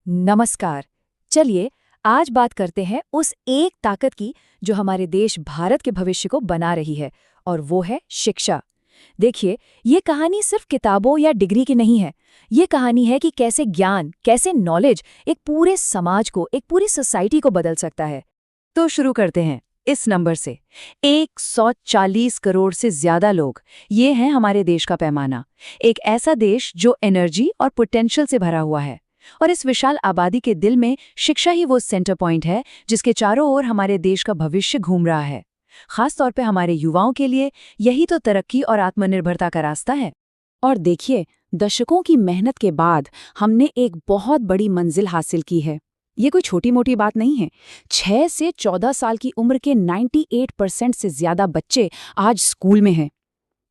नमस्कार। चलिए आज बात करते हैं उस एक ताकत की जो हमारे देश भारत के भविष्य को बना रही है, और वो है शिक्षा। देखिए, ये कहानी सिर्फ किताबों या डिग्री की नहीं है। ये कहानी है कि कैसे ज्ञान, कैसे नॉलेज एक पूरे समाज को, एक पूरी सोसाइटी को बदल सकता है। तो शुरू करते हैं इस नंबर से। 140 करोड़ से ज्यादा लोग, ये है हमारे देश का पैमाना। एक ऐसा देश जो एनर्जी और पोटेंशियल से भरा हुआ है। और इस विशाल आबादी के दिल में शिक्षा ही वो सेंटर पॉइंट है जिसके चारों ओर हमारे देश का भविष्य घूम रहा है। खास तौर पे हमारे युवाओं के लिए यही तो तरक्की और आत्मनिर्भरता का रास्ता है। और देखिए, दशकों की मेहनत के बाद हमने एक बहुत बड़ी मंजिल हासिल की है। ये कोई छोटी मोटी बात नहीं है। 6 से 14 साल की उम्र के 98% से ज्यादा बच्चे आज स्कूल में हैं।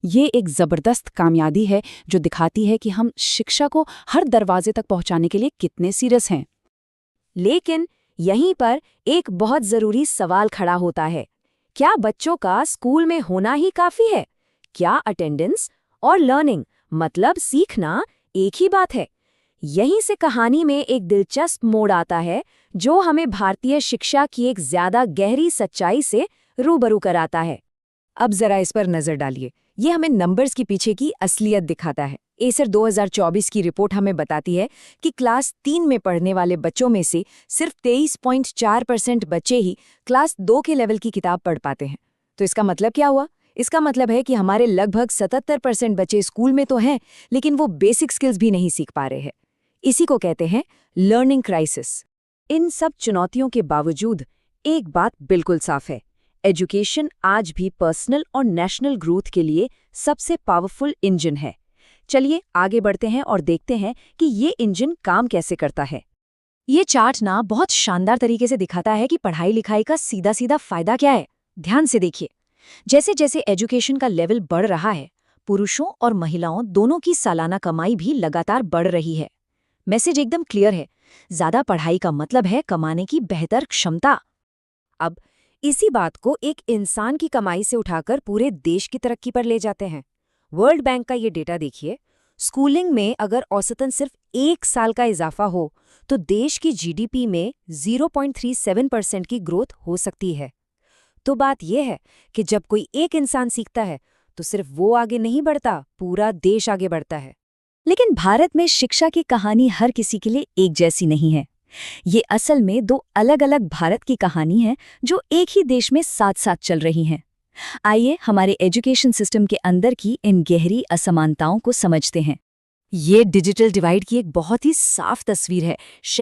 ये एक जबरदस्त कामयाबी है जो दिखाती है कि हम शिक्षा को हर दरवाजे तक पहुंचाने के लिए कितने सीरियस हैं। लेकिन यहीं पर एक बहुत जरूरी सवाल खड़ा होता है। क्या बच्चों का स्कूल में होना ही काफी है? क्या अटेंडेंस और लर्निंग, मतलब सीखना, एक ही बात है? यहीं से कहानी में एक दिलचस्प मोड़ आता है जो हमें भारतीय शिक्षा की एक ज्यादा गहरी सच्चाई से रूबरू कराता है। अब जरा इस पर नजर डालिए। ये हमें नंबर्स के पीछे की असलियत दिखाता है। एसर 2024 की रिपोर्ट हमें बताती है कि क्लास 3 में पढ़ने वाले बच्चों में से सिर्फ 23.4% बच्चे ही क्लास 2 के लेवल की किताब पढ़ पाते हैं। तो इसका मतलब क्या हुआ? इसका मतलब है कि हमारे लगभग 77% बच्चे स्कूल में तो हैं, लेकिन वो बेसिक स्किल्स भी नहीं सीख पा रहे हैं। इसी को कहते हैं लर्निंग क्राइसिस। इन सब चुनौतियों के बावजूद एक बात बिल्कुल साफ है, एजुकेशन आज भी पर्सनल और नेशनल ग्रोथ के लिए सबसे पावरफुल इंजन है। चलिए आगे बढ़ते हैं और देखते हैं कि ये इंजन काम कैसे करता है। ये चार्ट ना बहुत शानदार तरीके से दिखाता है कि पढ़ाई लिखाई का सीधा सीधा फायदा क्या है। ध्यान से देखिए, जैसे जैसे एजुकेशन का लेवल बढ़ रहा है, पुरुषों और महिलाओं दोनों की सालाना कमाई भी लगातार बढ़ रही है। मैसेज एकदम क्लियर है, ज्यादा पढ़ाई का मतलब है कमाने की बेहतर क्षमता। अब इसी बात को एक इंसान की कमाई से उठाकर पूरे देश की तरक्की पर ले जाते हैं। वर्ल्ड बैंक का ये डेटा देखिए, स्कूलिंग में अगर औसतन सिर्फ 1 साल का इजाफा हो तो देश की जीडीपी में 0.37% की ग्रोथ हो सकती है। तो बात यह है कि जब कोई एक इंसान सीखता है तो सिर्फ वो आगे नहीं बढ़ता, पूरा देश आगे बढ़ता है। लेकिन भारत में शिक्षा की कहानी हर किसी के लिए एक जैसी नहीं है। ये असल में दो अलग अलग भारत की कहानी है जो एक ही देश में साथ साथ चल रही हैं। आइए हमारे एजुकेशन सिस्टम के अंदर की इन गहरी असमानताओं को समझते हैं। ये डिजिटल डिवाइड की एक बहुत ही साफ तस्वीर है।